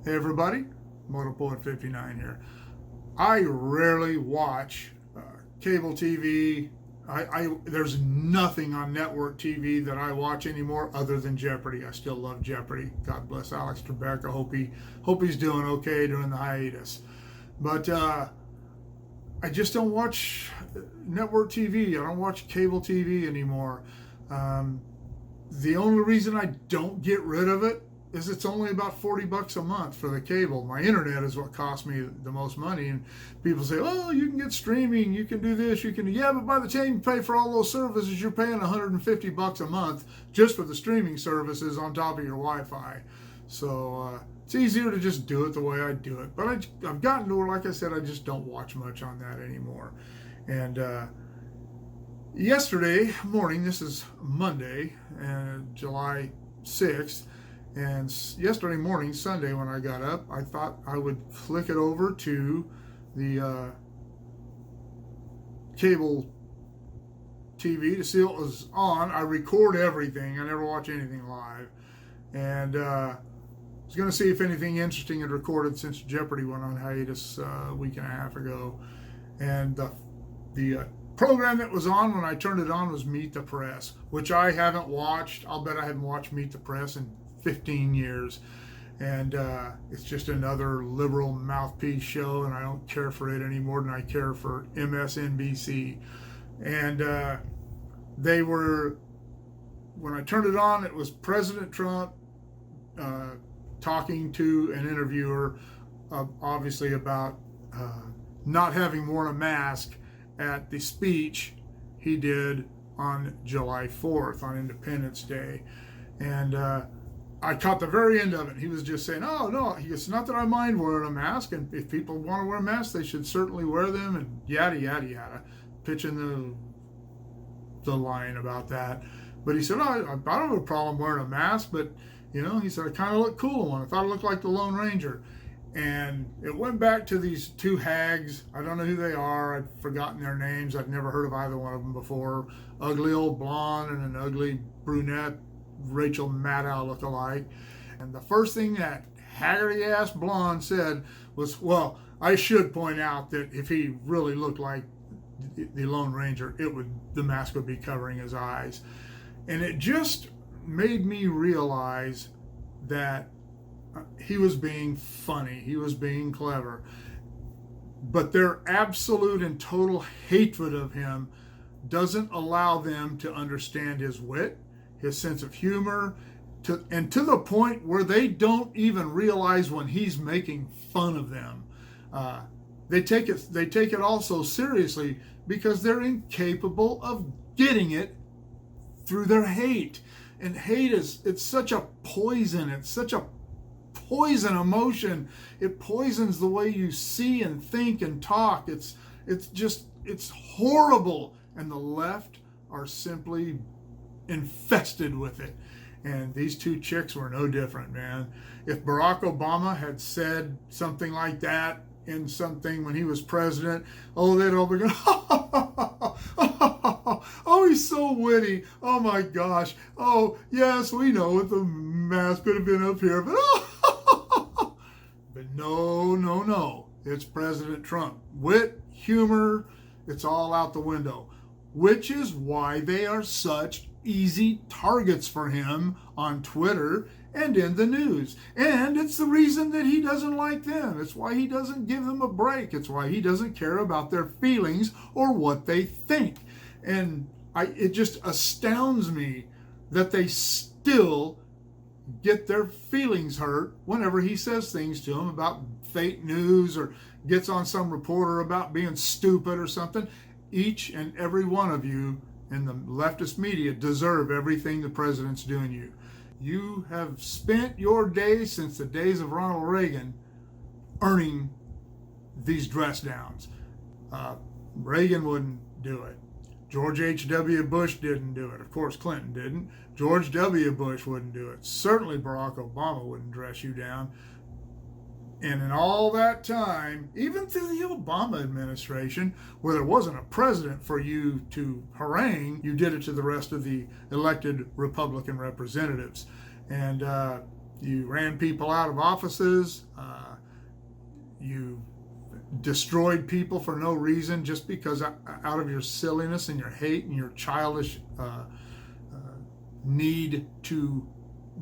Hey everybody, MotoPoet59 here. I rarely watch cable TV. There's nothing on network TV that I watch anymore other than Jeopardy. I still love Jeopardy. God bless Alex Trebek. Hope he's doing okay during the hiatus. But I just don't watch network TV. I don't watch cable TV anymore. The only reason I don't get rid of it is it's only about $40 a month for the cable. My internet is what costs me the most money. And people say, oh, you can get streaming, you can do this, you can do, yeah, but by the time you pay for all those services, you're paying $150 a month just for the streaming services on top of your Wi-Fi. So it's easier to just do it the way I do it. But I've gotten to where, like I said, I just don't watch much on that anymore. And yesterday morning, this is Monday, July 6th, and yesterday morning, Sunday, when I got up, I thought I would click it over to the cable TV to see what was on. I record everything. I never watch anything live. And I was going to see if anything interesting had recorded since Jeopardy went on hiatus a week and a half ago. And the program that was on when I turned it on was Meet the Press, which I haven't watched. I'll bet I haven't watched Meet the Press in 15 years. And it's just another liberal mouthpiece show, and I don't care for it any more than I care for MSNBC. And when I turned it on, it was President Trump talking to an interviewer, obviously about not having worn a mask at the speech he did on July 4th, on Independence Day. And I caught the very end of it. He was just saying, oh, no, it's not that I mind wearing a mask, and if people want to wear masks, they should certainly wear them, and yada, yada, yada, pitching the line about that. But he said, oh, I don't have a problem wearing a mask, but, he said, I kind of look cool in one. I thought I looked like the Lone Ranger. And it went back to these two hags. I don't know who they are. I've forgotten their names. I've never heard of either one of them before. Ugly old blonde and an ugly brunette, Rachel Maddow look-alike. And the first thing that haggerty-ass blonde said was, well, I should point out that if he really looked like the Lone Ranger, the mask would be covering his eyes. And it just made me realize that he was being funny. He was being clever. But their absolute and total hatred of him doesn't allow them to understand his wit, his sense of humor, and to the point where they don't even realize when he's making fun of them. They take it all so seriously because they're incapable of getting it through their hate. And hate it's such a poison. It's such a poison emotion. It poisons the way you see and think and talk. It's horrible. And the left are simply infested with it. And these two chicks were no different, man. If Barack Obama had said something like that in something when he was president, they'd all be going, oh, he's so witty. Oh my gosh. Oh, yes, we know it. The mask could have been up here, but but no. It's President Trump. Wit, humor, it's all out the window. Which is why they are such easy targets for him on Twitter and in the news. And it's the reason that he doesn't like them. It's why he doesn't give them a break. It's why he doesn't care about their feelings or what they think. And it just astounds me that they still get their feelings hurt whenever he says things to them about fake news or gets on some reporter about being stupid or something. Each and every one of you in the leftist media deserve everything the president's doing you. You have spent your days since the days of Ronald Reagan earning these dress downs. Reagan wouldn't do it. George H.W. Bush didn't do it. Of course, Clinton didn't. George W. Bush wouldn't do it. Certainly Barack Obama wouldn't dress you down. And in all that time, even through the Obama administration, where there wasn't a president for you to harangue, you did it to the rest of the elected Republican representatives. And You ran people out of offices. You destroyed people for no reason, just because out of your silliness and your hate and your childish need to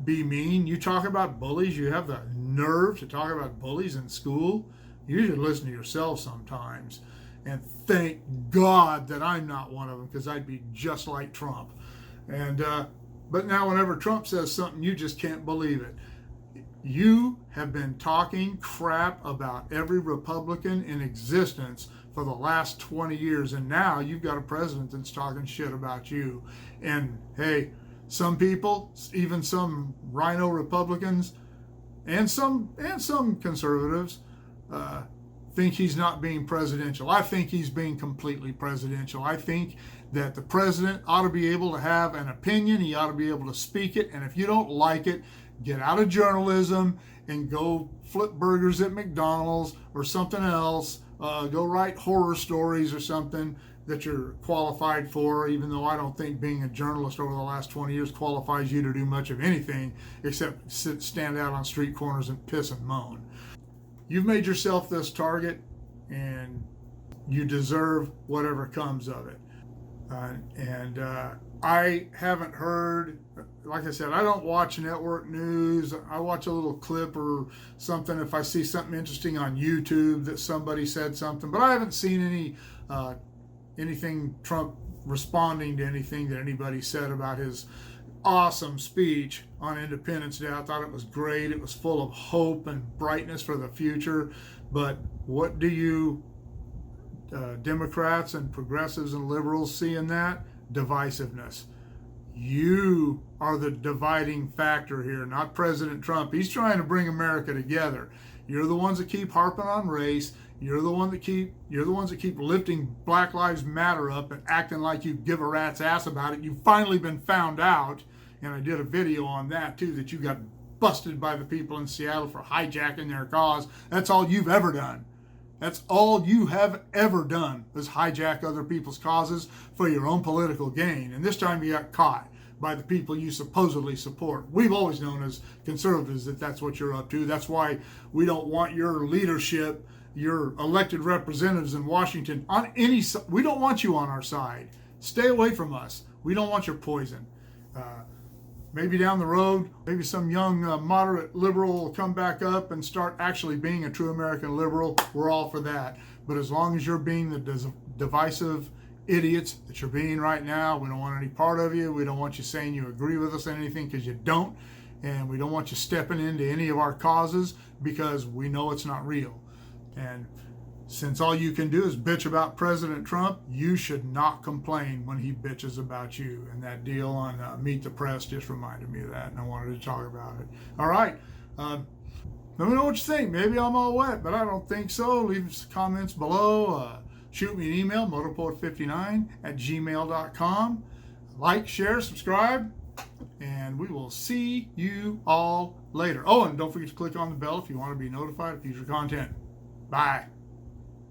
be mean. You talk about bullies. You have the nerve to talk about bullies in school. You should listen to yourself sometimes and thank God that I'm not one of them, because I'd be just like Trump. And but now whenever Trump says something, you just can't believe it. You have been talking crap about every Republican in existence for the last 20 years, and now you've got a president that's talking shit about you. And hey, some people, even some rhino Republicans and some conservatives, think he's not being presidential. I think he's being completely presidential. I think that the president ought to be able to have an opinion. He ought to be able to speak it. And if you don't like it, get out of journalism and go flip burgers at McDonald's or something else. Go write horror stories or something that you're qualified for, even though I don't think being a journalist over the last 20 years qualifies you to do much of anything except stand out on street corners and piss and moan. You've made yourself this target, and you deserve whatever comes of it. I haven't heard, like I said, I don't watch network news. I watch a little clip or something if I see something interesting on YouTube that somebody said something, but I haven't seen anything Trump responding to anything that anybody said about his awesome speech on Independence Day. I thought it was great. It was full of hope and brightness for the future. But what do you Democrats and progressives and liberals see in that? Divisiveness. You are the dividing factor here, not President Trump. He's trying to bring America together. You're the ones that keep harping on race. You're the ones that keep lifting Black Lives Matter up and acting like you give a rat's ass about it. You've finally been found out, and I did a video on that too, that you got busted by the people in Seattle for hijacking their cause. That's all you've ever done. That's all you have ever done, is hijack other people's causes for your own political gain. And this time you got caught by the people you supposedly support. We've always known as conservatives that that's what you're up to. That's why we don't want your leadership, your elected representatives in Washington on any side. We don't want you on our side. Stay away from us. We don't want your poison. Maybe down the road, maybe some young moderate liberal will come back up and start actually being a true American liberal. We're all for that. But as long as you're being the divisive idiots that you're being right now, we don't want any part of you. We don't want you saying you agree with us on anything, because you don't. And we don't want you stepping into any of our causes, because we know it's not real. And since all you can do is bitch about President Trump, you should not complain when he bitches about you. And that deal on Meet the Press just reminded me of that, and I wanted to talk about it. All right. Let me know what you think. Maybe I'm all wet, but I don't think so. Leave comments below. Shoot me an email, motorport59@gmail.com. Like, share, subscribe, and we will see you all later. Oh, and don't forget to click on the bell if you want to be notified of future content. Bye.